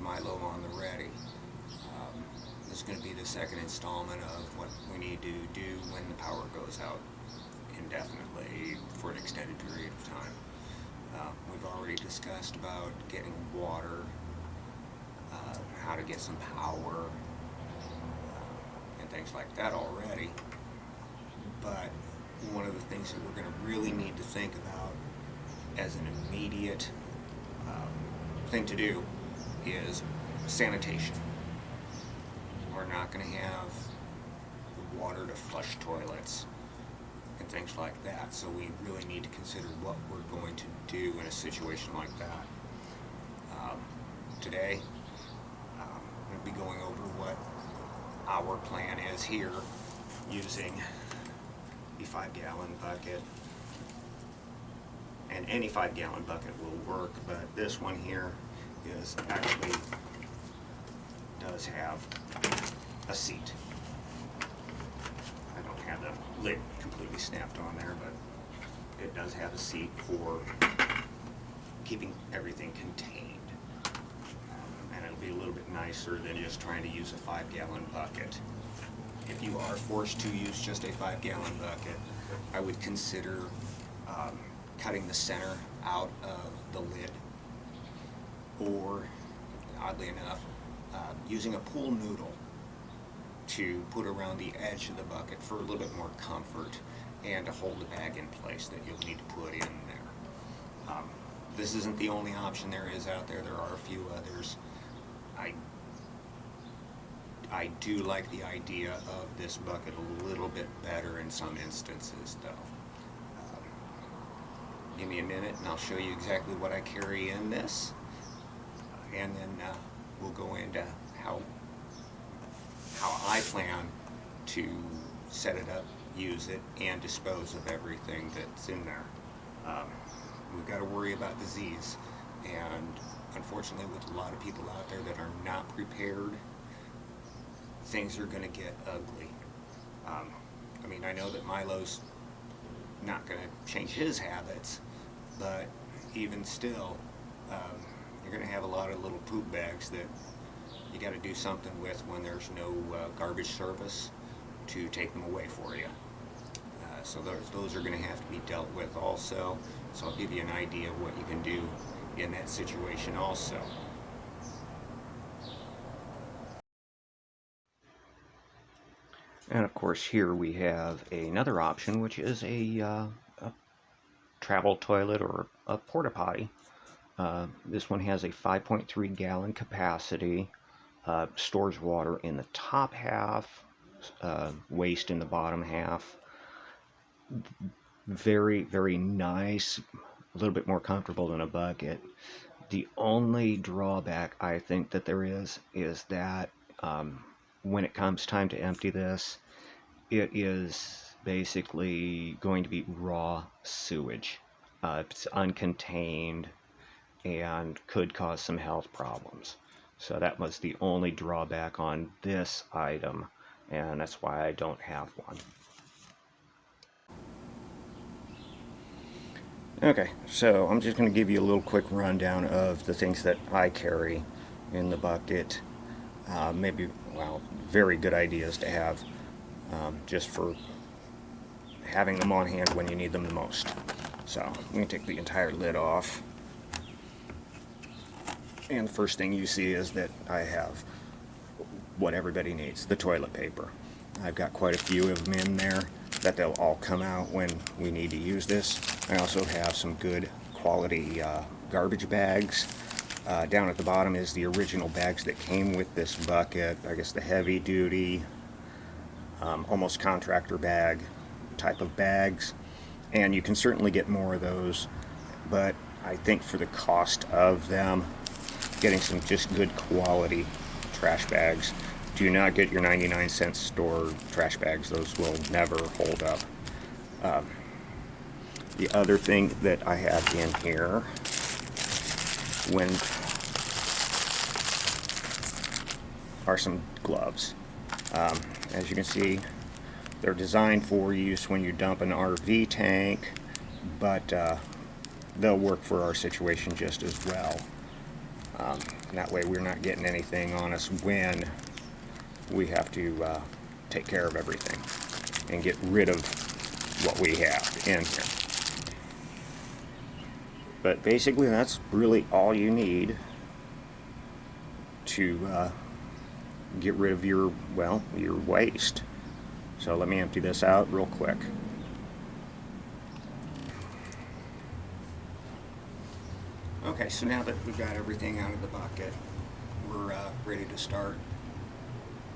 Milo on the ready. This is going to be the second installment of what we need to do when the power goes out indefinitely for an extended period of time. We've already discussed about getting water, how to get some power, and things like that already. But one of the things that we're going to really need to think about as an immediate thing to do is sanitation. We're not going to have the water to flush toilets and things like that, so we really need to consider what we're going to do in a situation like that. Today, I'm going to be going over what our plan is here using the 5-gallon bucket. And any 5-gallon bucket will work, but this one here is actually does have a seat. I don't have the lid completely snapped on there, but it does have a seat for keeping everything contained. And it'll be a little bit nicer than just trying to use a 5-gallon bucket. If you are forced to use just a 5-gallon bucket, I would consider cutting the center out of the lid, or oddly enough, using a pool noodle to put around the edge of the bucket for a little bit more comfort and to hold the bag in place that you'll need to put in there. This isn't the only option there is out there. There are a few others. I do like the idea of this bucket a little bit better in some instances, though. Give me a minute and I'll show you exactly what I carry in this, and then we'll go into how I plan to set it up, use it, and dispose of everything that's in there. We've got to worry about disease, and unfortunately with a lot of people out there that are not prepared, things are going to get ugly. I mean, I know that Milo's not going to change his habits, but even still, you're going to have a lot of little poop bags that you got to do something with when there's no garbage service to take them away for you. So those are going to have to be dealt with also. So I'll give you an idea of what you can do in that situation also. And of course here we have another option, which is a travel toilet or a porta potty. This one has a 5.3 gallon capacity, stores water in the top half, waste in the bottom half. Very, very nice, a little bit more comfortable than a bucket. The only drawback I think that there is that when it comes time to empty this, it is basically going to be raw sewage. It's uncontained and could cause some health problems. So that was the only drawback on this item, and that's why I don't have one. Okay, so I'm just going to give you a little quick rundown of the things that I carry in the bucket. Maybe, well, very good ideas to have just for having them on hand when you need them the most. So I'm going to take the entire lid off. And the first thing you see is that I have what everybody needs, the toilet paper. I've got quite a few of them in there that they'll all come out when we need to use this. I also have some good quality garbage bags. Down at the bottom is the original bags that came with this bucket. I guess the heavy duty, almost contractor bag type of bags. And you can certainly get more of those, but I think for the cost of them, getting some just good quality trash bags. Do not get your 99-cent store trash bags. Those will never hold up. The other thing that I have in here are some gloves. As you can see, they're designed for use when you dump an RV tank, but they'll work for our situation just as well. And that way we're not getting anything on us when we have to take care of everything and get rid of what we have in here. But basically that's really all you need to get rid of your waste. So let me empty this out real quick. Okay, so now that we've got everything out of the bucket, we're ready to start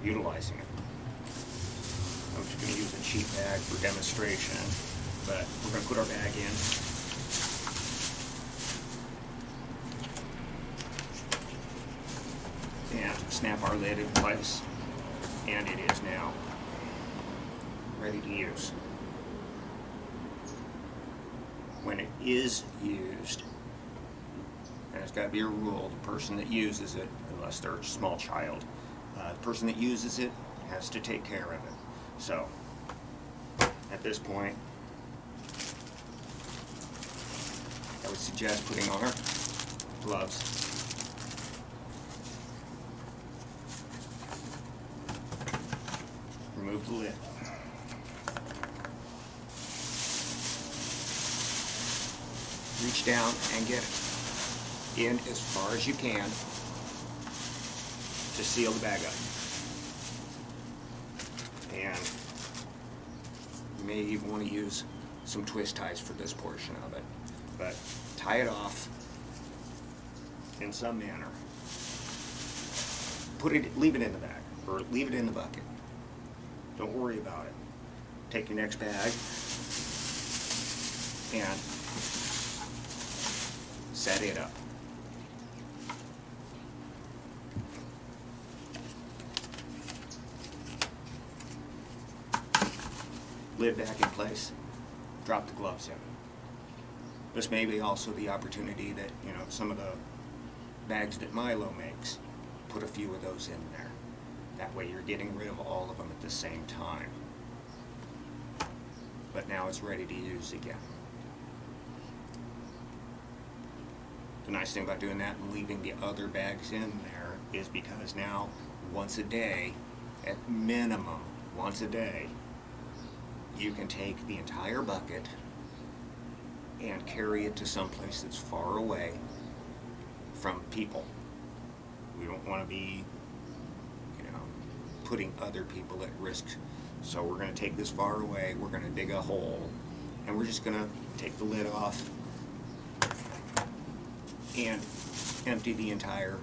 utilizing it. I'm just going to use a cheap bag for demonstration, but we're going to put our bag in. And snap our lid in place, and it is now ready to use. When it is used, and it's got to be a rule, the person that uses it, unless they're a small child, the person that uses it has to take care of it. So, at this point, I would suggest putting on our gloves. Remove the lid. Reach down and get it in as far as you can to seal the bag up. And you may even want to use some twist ties for this portion of it. But tie it off in some manner. Leave it in the bag, or leave it in the bucket. Don't worry about it. Take your next bag and set it up. Lid back in place. Drop the gloves in. This may be also the opportunity that, some of the bags that Milo makes, put a few of those in there. That way you're getting rid of all of them at the same time. But now it's ready to use again. The nice thing about doing that and leaving the other bags in there is because now, once a day, at minimum, once a day, you can take the entire bucket and carry it to someplace that's far away from people. We don't want to be putting other people at risk. So we're going to take this far away, we're going to dig a hole, and we're just going to take the lid off and empty the entire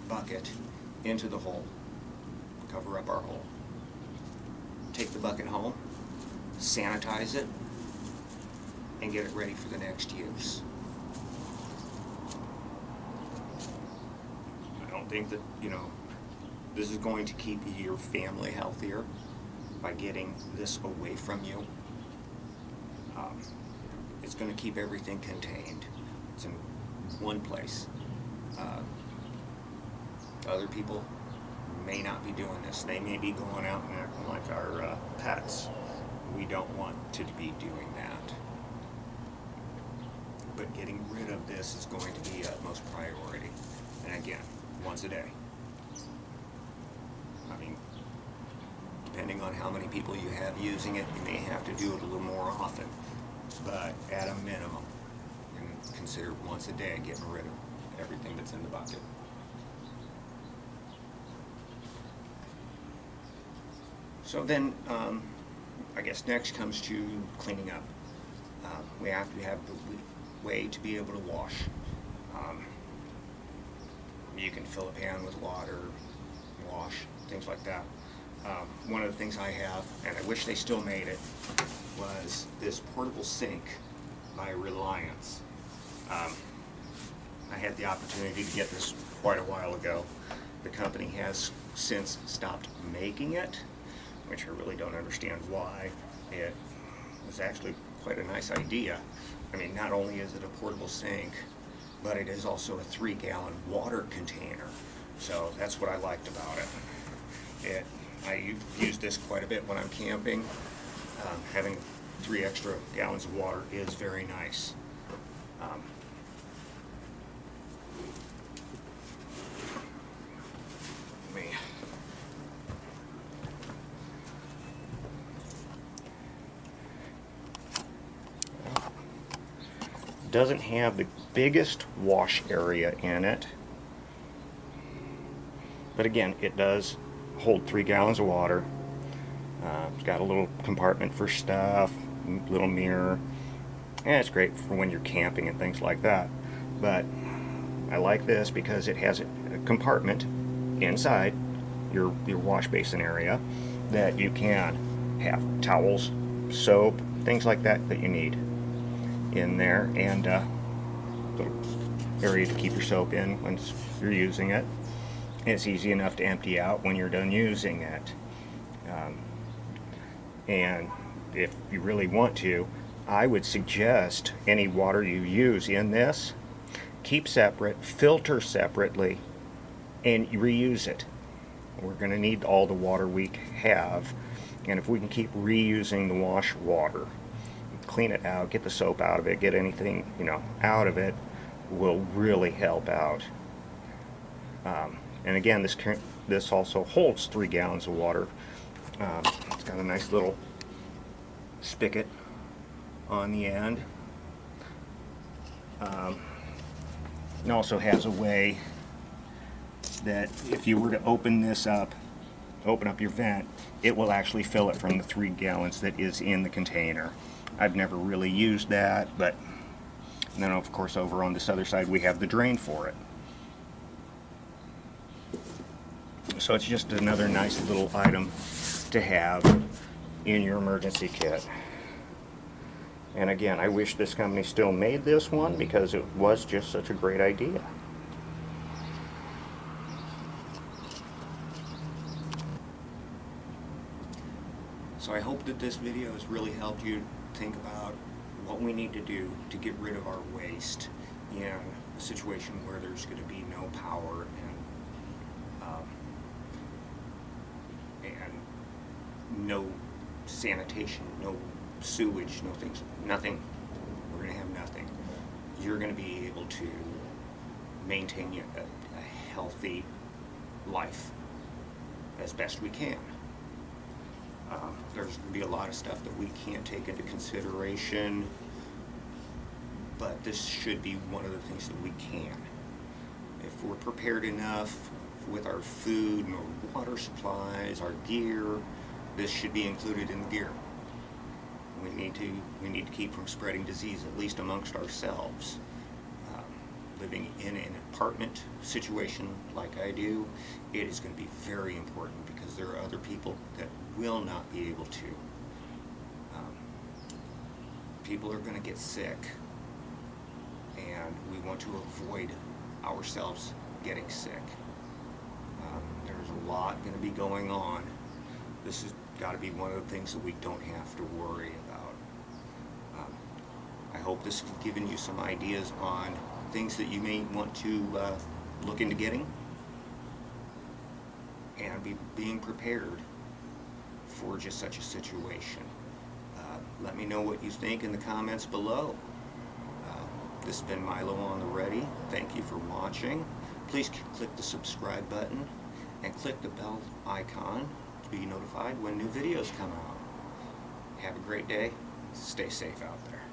bucket into the hole. Cover up our hole. Take the bucket home, sanitize it, and get it ready for the next use. I don't think that, this is going to keep your family healthier by getting this away from you. It's going to keep everything contained. It's in one place. Other people may not be doing this. They may be going out and acting like our pets. We don't want to be doing that. But getting rid of this is going to be utmost priority. And again, once a day. Depending on how many people you have using it, you may have to do it a little more often. But at a minimum, you can consider once a day getting rid of everything that's in the bucket. So then, I guess next comes to cleaning up. We have to have the way to be able to wash. You can fill a pan with water, wash, things like that. One of the things I have, and I wish they still made it, was this portable sink by Reliance. I had the opportunity to get this quite a while ago. The company has since stopped making it, which I really don't understand why. It was actually quite a nice idea. Not only is it a portable sink, but it is also a 3-gallon water container. So that's what I liked about it. I use this quite a bit when I'm camping. Having 3 extra gallons of water is very nice. doesn't have the biggest wash area in it. But again, it does hold 3 gallons of water. It's got a little compartment for stuff, little mirror, and it's great for when you're camping and things like that. But I like this because it has a compartment inside your wash basin area that you can have towels, soap, things like that that you need in there, and little area to keep your soap in once you're using it. It's easy enough to empty out when you're done using it. And if you really want to, I would suggest any water you use in this, keep separate, filter separately, and reuse it. We're going to need all the water we have, and if we can keep reusing the wash water, clean it out, get the soap out of it, get anything out of it, will really help out. And again, this also holds 3 gallons of water. It's got a nice little spigot on the end. It also has a way that if you were to open this up, open up your vent, it will actually fill it from the 3 gallons that is in the container. I've never really used that, but then of course over on this other side we have the drain for it. So it's just another nice little item to have in your emergency kit. And again, I wish this company still made this one because it was just such a great idea. So I hope that this video has really helped you think about what we need to do to get rid of our waste in a situation where there's going to be no power and no sanitation, no sewage, no things, nothing. We're going to have nothing. You're going to be able to maintain a healthy life as best we can. There's going to be a lot of stuff that we can't take into consideration, but this should be one of the things that we can. If we're prepared enough with our food and our water supplies, our gear, this should be included in the gear. We need to keep from spreading disease, at least amongst ourselves. Living in an apartment situation like I do, it is going to be very important because there are other people that will not be able to. People are going to get sick, and we want to avoid ourselves getting sick. There's a lot going to be going on. This has got to be one of the things that we don't have to worry about. I hope this has given you some ideas on things that you may want to look into getting, and being prepared for just such a situation. Let me know what you think in the comments below. This has been Milo on the Ready. Thank you for watching. Please click the subscribe button and click the bell icon to be notified when new videos come out. Have a great day. Stay safe out there.